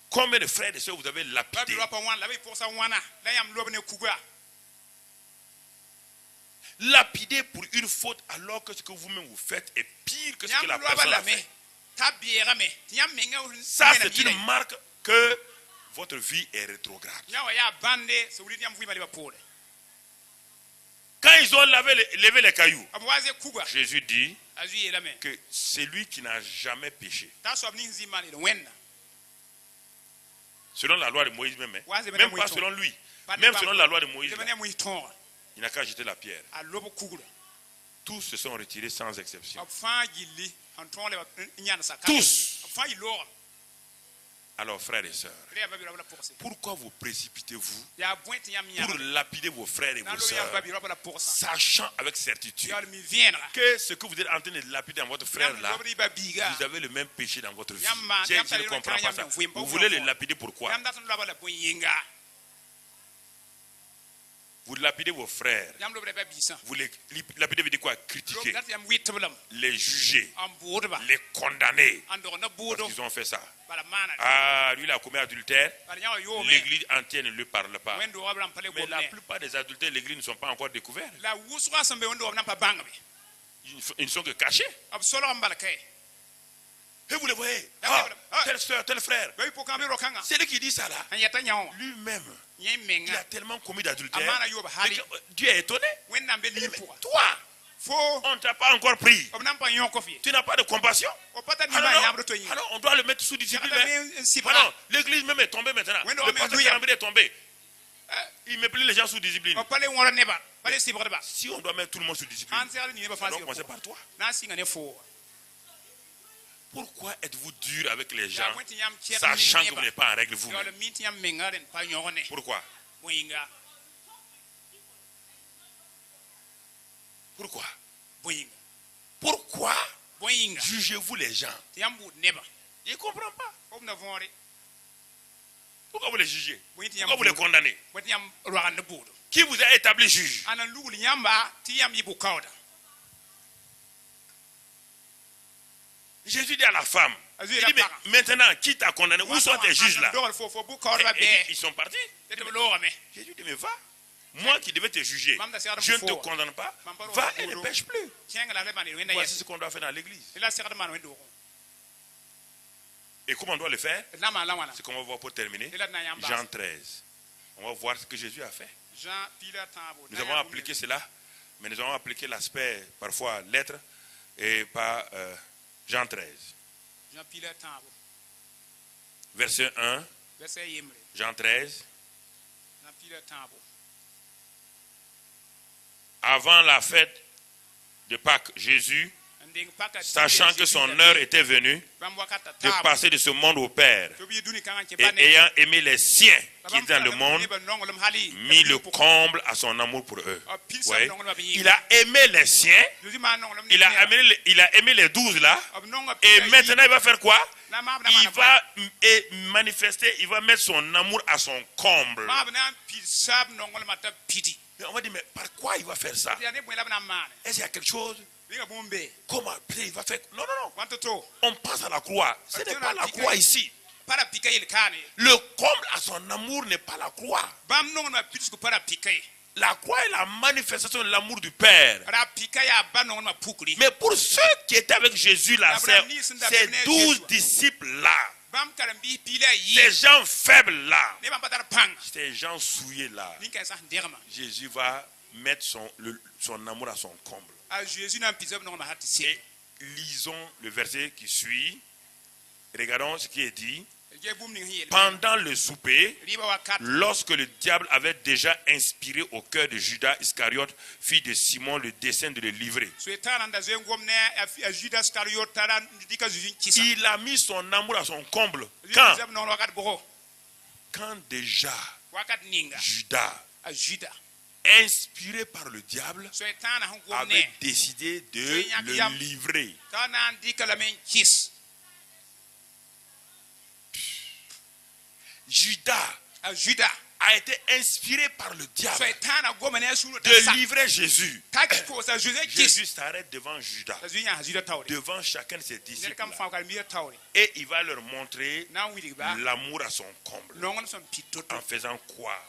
Combien de frères et de sœurs vous avez lapidés? Lapider pour une faute alors que ce que vous-même vous faites est pire que ce que la personne a fait. Ça, c'est une marque que votre vie est rétrograde. Quand ils ont levé les cailloux, Jésus dit que celui qui n'a jamais péché, selon la loi de Moïse même, même pas selon lui, même selon la loi de Moïse, il n'a qu'à jeter la pierre. Tous se sont retirés sans exception. Tous. Alors, frères et sœurs, pourquoi vous précipitez-vous pour lapider vos frères et vos sœurs, sachant avec certitude que ce que vous êtes en train de lapider dans votre frère là, vous avez le même péché dans votre vie? Je ne comprends pas ça. Vous voulez le lapider pourquoi? Vous lapidez vos frères. Vous les lapidez veut dire quoi? Critiquer, les juger, les condamner parce qu'ils ont fait ça. Ah, lui il a commis adultère. L'église entière ne lui parle pas. Mais la plupart des adultères de l'église ne sont pas encore découverts. Ils ne sont que cachés. Et vous le voyez, tel soeur, tel frère, c'est lui qui dit ça là. Lui-même, il a tellement commis d'adultère. Dieu est étonné. Mais toi, on ne t'a pas encore pris. Tu n'as pas de compassion. Alors on doit le mettre sous discipline. Alors l'église même est tombée maintenant. Le pasteur est tombé. Il met plus les gens sous discipline. Si on doit mettre tout le monde sous discipline, on doit commencer par toi. Pourquoi êtes-vous dur avec les gens, sachant que vous n'êtes pas en règle vous-même? Pourquoi? Pourquoi? Pourquoi jugez-vous les gens? Je ne comprends pas. Pourquoi vous les jugez? Pourquoi vous les condamnez? Qui vous a établi juge? Jésus dit à la femme, il dit, mais maintenant, qui t'a condamné? Où sont tes juges là? Et ils sont partis. Jésus dit, mais va. Moi qui devais te juger, je ne te condamne pas. Va et ne pêche plus. Voici ce qu'on doit faire dans l'église. Et comment on doit le faire? C'est qu'on va voir pour terminer. Jean 13. On va voir ce que Jésus a fait. Nous avons appliqué cela, mais nous avons appliqué l'aspect, parfois lettre, et pas Jean 13. Verset 1. Jean 13. Avant la fête de Pâques, Jésus, sachant que son heure était venue de passer de ce monde au Père, et ayant aimé les siens qui étaient dans le monde, mis le comble à son amour pour eux. Ouais. Il a aimé les siens, il a aimé les 12 là, et maintenant il va faire quoi? Il va manifester, il va mettre son amour à son comble. Mais on va dire, mais par quoi il va faire ça? Est-ce qu'il y a quelque chose? Comment il va faire? Non, non, non. On passe à la croix. Ce n'est pas la croix ici. Le comble à son amour n'est pas la croix. La croix est la manifestation de l'amour du Père. Mais pour ceux qui étaient avec Jésus là, ces 12 disciples là, ces gens faibles là, ces gens souillés là, Jésus va mettre son amour à son comble. Et lisons le verset qui suit. Regardons ce qui est dit. Pendant le souper, lorsque le diable avait déjà inspiré au cœur de Judas Iscariote, fils de Simon, le dessein de le livrer, il a mis son amour à son comble. Quand déjà Judas, inspiré par le diable, avait décidé de le livrer. Judas a été inspiré par le diable de livrer Jésus. Jésus s'arrête devant Judas, devant chacun de ses disciples, et il va leur montrer l'amour à son comble. En faisant quoi?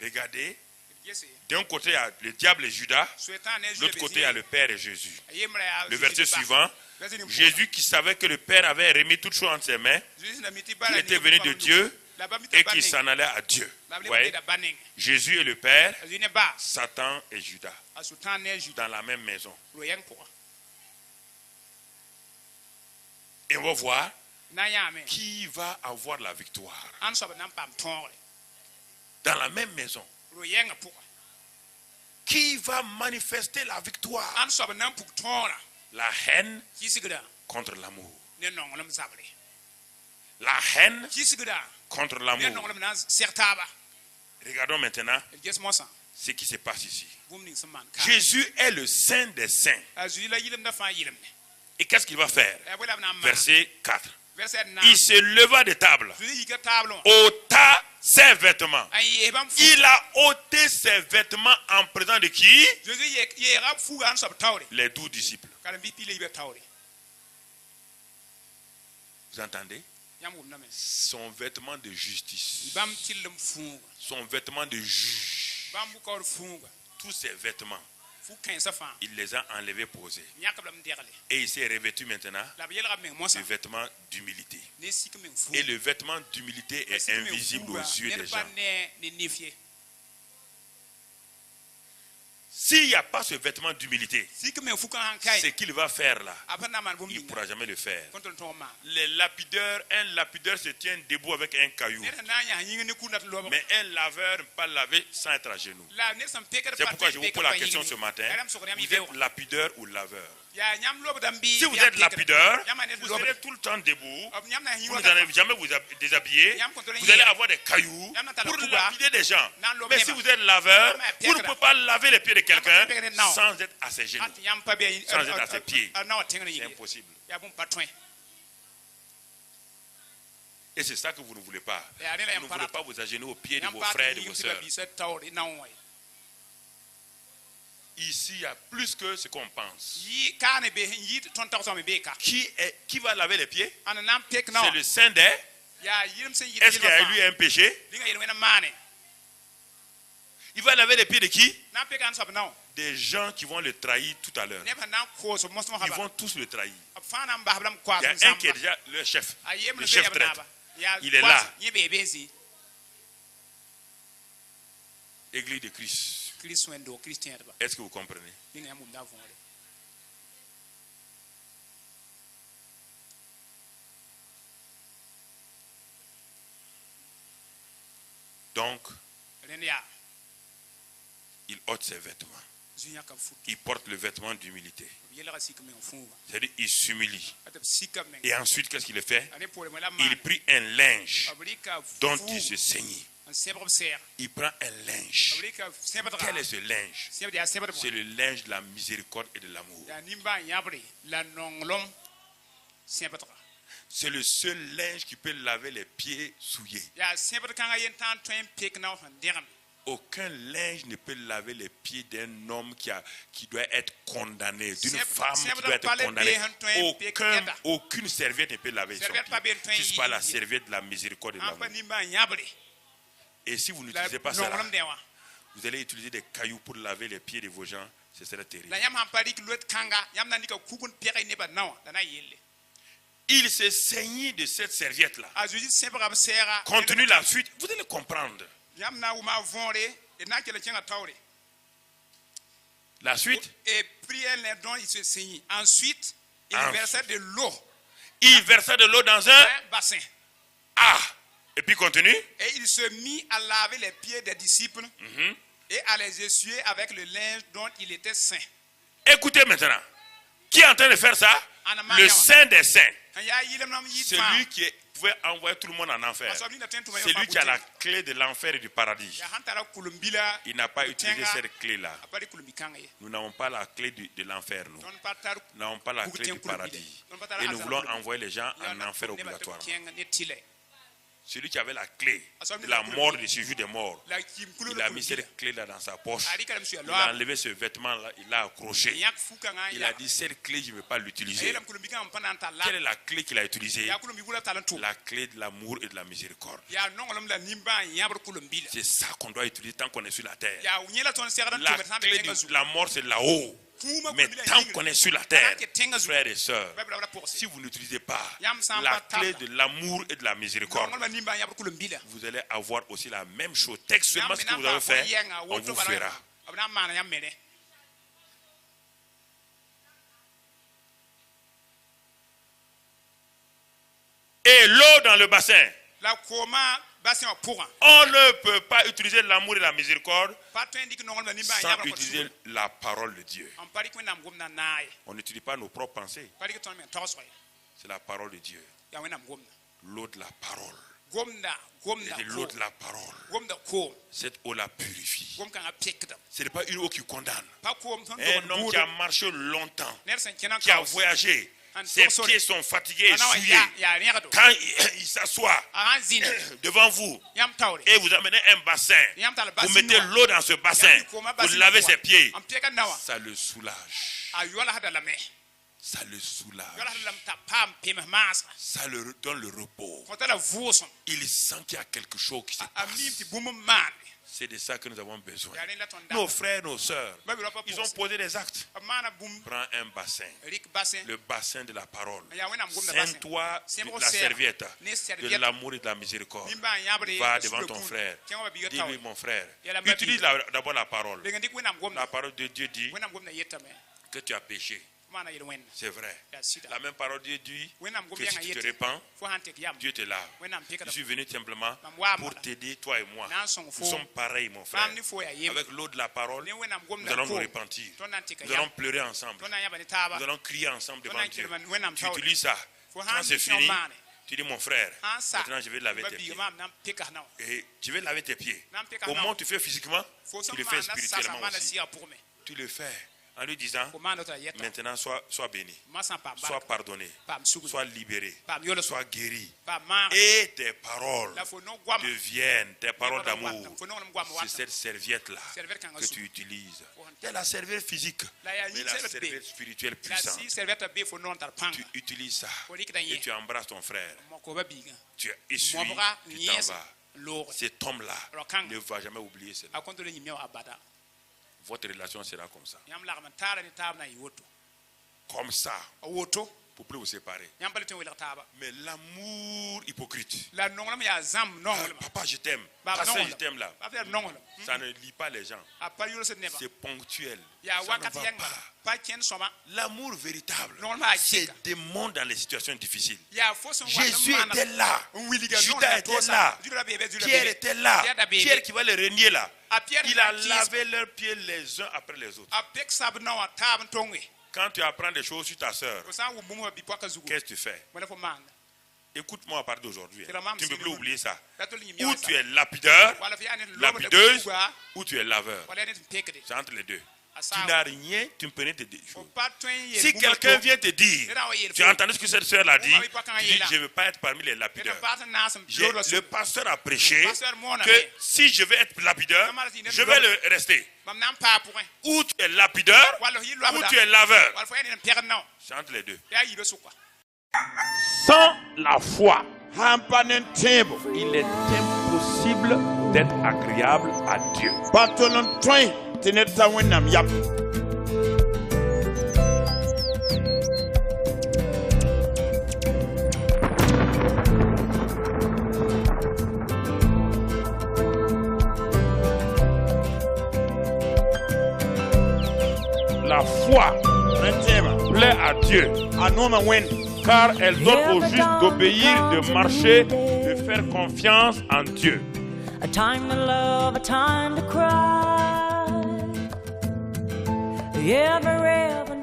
Regardez, d'un côté il y a le diable et Judas, de l'autre côté il y a le Père et Jésus. Le verset suivant, Jésus qui savait que le Père avait remis toutes choses entre ses mains, qu'il était venu de Dieu et qu'il s'en allait à Dieu. Ouais. Jésus et le Père, Satan et Judas, dans la même maison. Et on va voir qui va avoir la victoire. Dans la même maison. Qui va manifester la victoire? La haine contre l'amour. ne nonglem zabre La haine kisgda contre ne l'amour. nonglem na sertaba Regardons maintenant ges mosa ce qui se passe ici. bum ning saman ka Jésus est le saint des saints. azu la yilem da fa yilem Et qu'est-ce qu'il va faire? e wala na ma Verset 4. verset na Il se leva de table, zu yi ka tablo ôta ses vêtements. ay e bam fu Il a ôté ses vêtements en présence de qui? zu ye rab fu an sab tawre Les 12 disciples. kala bi pile be tawre Vous entendez? yam wum na men Son vêtement de justice, bam tilum fu son vêtement de juge, bam bu ko fu tous ses vêtements, fu kan sa fa il les a enlevés, posés. nyakablam derle Et il s'est revêtu maintenant la bi yel rab men mosa du vêtement d'humilité. ne sik men fu Et le vêtement d'humilité est invisible aux yeux des gens. ne nifie S'il n'y a pas ce vêtement d'humilité, sik men fu kan kai ce qu'il va faire là, apana man bum il ne ning pourra jamais le faire. konton to ma Les lapideurs, un lapideur se tient debout avec un caillou. ne na nya yin ne ku nat lo Mais un laveur ne peut pas laver sans être à genoux. la ne sam peker C'est pourquoi je vous pose la question ce matin. Vous êtes lapideur ou laveur? ya nyam lo dam bi Si vous êtes lapideur, vous serez tout le temps debout. Vous n'allez jamais vous déshabiller. Vous allez avoir des cailloux pour lapider des gens. Mais si vous êtes laveur, vous ne pouvez pas laver les pieds de quelqu'un sans être à ses genoux. Sans être à ses pieds. C'est impossible. Et c'est ça que vous ne voulez pas. Vous ne voulez pas vous agenouiller aux pieds de vos frères et de vos sœurs. Ici, il y a plus que ce qu'on pense. Qui va laver les pieds? C'est le saint des. Est-ce qu'il y a lui un péché? Il va laver les pieds de qui? Des gens qui vont le trahir tout à l'heure. Ils vont tous le trahir. Il y a un qui est déjà le chef traître. Il est là. Église de Christ. Est-ce que vous comprenez? Donc, il ôte ses vêtements. Il porte le vêtement d'humilité. C'est-à-dire, il s'humilie. Et ensuite, qu'est-ce qu'il fait? Il prit un linge dont il se saignit. Il prend un linge. Quel est ce linge? C'est le linge de la miséricorde et de l'amour. C'est le seul linge qui peut laver les pieds souillés. Aucun linge ne peut laver les pieds d'un homme qui doit être condamné, d'une femme qui doit être condamnée. Aucune serviette ne peut laver son pied. Si ce n'est pas la serviette de la miséricorde et de l'amour. Et si vous n'utilisez pas ça, vous allez utiliser des cailloux pour laver les pieds de vos gens. Ce serait terrible. Il s'est saigné de cette serviette-là. Continue la suite, vous allez comprendre. La suite. Et prière dont il se saignit. Ensuite, il versa de l'eau. Il versa de l'eau dans un bassin. Ah! Et puis continue. Et il se mit à laver les pieds des disciples et à les essuyer avec le linge dont il était saint. Écoutez maintenant. Qui est en train de faire ça? Le saint des saints. Celui qui pouvait envoyer tout le monde en enfer. C'est lui qui a la clé de l'enfer et du paradis. Il n'a pas utilisé cette clé-là. Nous n'avons pas la clé de l'enfer, nous. Nous n'avons pas la clé du paradis. Et nous voulons envoyer les gens en enfer obligatoirement. Celui qui avait la clé de la mort, du séjour des morts, il a mis cette clé-là dans sa poche. Il a enlevé ce vêtement-là, il l'a accroché. Il a dit, cette clé, je ne vais pas l'utiliser. Quelle est la clé qu'il a utilisée? La clé de l'amour et de la miséricorde. C'est ça qu'on doit utiliser tant qu'on est sur la terre. La clé de la mort, c'est là-haut. Mais tant qu'on est sur la terre, frères et sœurs, si vous n'utilisez pas la clé de l'amour et de la miséricorde, vous allez avoir aussi la même chose. Textuellement, ce que vous avez fait, on vous fera. Et l'eau dans le bassin. On ne peut pas utiliser l'amour et la miséricorde sans utiliser la parole de Dieu. On n'utilise pas nos propres pensées. C'est la parole de Dieu. ya wẽnnaam gomda L'eau de la parole. gomda C'est l'eau de la parole. gomda koom Cette eau la purifie. gom kãngã pekdame Ce n'est pas une eau qui condamne. pa koom tõnd Un tog n homme qui a buudum marché longtemps, ned sẽn kẽna qui a kaos voyagé, Un ses tour pieds sont fatigués, ana wa souillés. yaa rẽgdo Quand il s'assoit a sãn zĩnd devant vous yãmb taoore et vous amenez un bassin, yãmb tall vous basin mettez l'eau dans ce bassin, vous lavez ses pieds, n pẽga nawa ça le soulage. a yolsda lame Ça le soulage. yolsd lame t'a paam pems maasga Ça le donne le repos. fõ tara vʋʋsem Il sent qu'il y a quelque chose qui se a mim passe. tɩ bũmb n maande C'est de ça que nous avons besoin. yaa rẽ la tõnd Nos frères, nos sœurs, ils ont ils posé des actes. b maana bũmb Prends un bassin, rɩk basẽ le bassin de la parole. yaa wẽnnaam gomda basẽ Saigne-toi Sẽn de la serviette, ne de serviette l'amour et de la miséricorde. nin bãa yãbre Va devant ton frère. kẽ wã biga Dis-lui, taoore mon frère, Et la Bible. utilise d'abord la parole. beng dɩk wẽnnaam gomda La parole de Dieu dit wẽnnaam gomda yetame que tu as péché. fo maana yel wẽnna C'est vrai. yaa sɩda La même parole de Dieu dit wẽnnaam gom que si yãngã tu te yete répands, fo sãn tek yam Dieu te lave. wẽnnaam Je pekda suis venu simplement Mam pour t'aider, toi et moi. na n sõng Nous fo sommes pareils, mon frère. bãmb ne fo yaa yem Avec l'eau de la parole, ne wẽnnaam nous gomda allons nous koom repentir. tõnd na n teka Nous yam allons pleurer ensemble. tõnd na n yãba ne taaba Nous allons crier ensemble tõnd devant na n Dieu. kelm wẽnnaam Tu taoore utilises ça. fo Quand sãn c'est mik yõ fini, maane tu dis mon frère, sãn sa maintenant je vais laver ba tes biig pieds. maam na n pekas nawa Et tu vais laver tes pieds. na n pekas Au moment nawa où tu fais physiquement, fo tu sẽn le fais maan na sasa spirituellement maana aussi. sɩga pʋgẽ Tu le fais en lui disant, fo maanda t'a yɛta maintenant sois béni, ma sã n paam sois barka pardonné, paam sugd sois libéré, paam yolsd sois guéri. paam maag Et tes paroles la fo no goama deviennent tes paroles d'amour. fo nonglem goam C'est wata cette serviette-là servɛt kãngã que sug tu utilises. Il y a la serviette physique, la yaa mais yik la servɛt serviette be spirituelle la puissante. sɩ servɛtã be fo noon tar pãnga Tu utilises ça fo rɩkda et yẽ tu embrasses ton frère. moko ba biigã Tu essuies, mobga n tu t'en yẽs vas. n loogd Cet homme-là Rakang. ne va jamais oublier cela. a kõn tole yĩm yã wã abada Votre relation sera comme ça. yãmb lagm n taara ne taab na n yɩ woto Comme ça, a woto pour plus vous séparer. yãmb pa le tõe n welg taaba Mais l'amour hypocrite. la nonglem yaa zãmb Ah, nonglem papa, je t'aime. Baba, Pasteur, non, je t'aime là. pa fɛr nonglem Ça ne lie pas les gens. a pa yʋlsd nebã C'est ponctuel. yaa Ça ne wakat va yẽnga pas. pa kẽnd sõma L'amour véritable, nonglem yaa c'est kɩka des mondes dans les situations difficiles. yaa fo sẽn wat Jésus n était là. n wilga Judas était là. Pierre était là. Pierre qui va le régner là. a Pierre Il a lavé leurs pieds les uns après les autres. a pek sab na wã taab n tõnge Quand tu apprends des choses sur ta sœur, fo sã n wʋm bũmb fa bɩ-poakã zugu qu'est-ce que tu fais? wẽna fo maanda Écoute-moi à partir d'aujourd'hui. C'est la même Tu ne peux plus cinéma. oublier ça. la tol yĩm Ou yã tu es lapideur, wala f yaa ne lapideuse, zuga ou tu es laveur. wala yaa ne tɩ pekde C'est entre les deux. a Tu saa n'as rien, tu ne peux rien te dire. fo pa tõe n yel Si bũmb quelqu'un to. vient te dire, tu as entendu ce que cette sœur a dit, tu dis, je ne veux pas être parmi les Ned n lapideurs. paat n naas n J'ai- loodã Le sug pasteur a prêché Pasteur Mona, que mais- si je veux être lapideur, je vais le rester. bãmb na n paa pʋgẽ Ou tu es lapideur, wala f yɩ ou loabda tu es laveur. wala fo yaa ne n pɛgd nao C'est entre les deux. yaa yiibã sʋka Sans la foi, Il il est impossible d'être agréable à Dieu. La foi plaît à Dieu, car elle donne au juste d'obéir, de marcher, de faire confiance en Dieu. A time to love, a time to cry. Every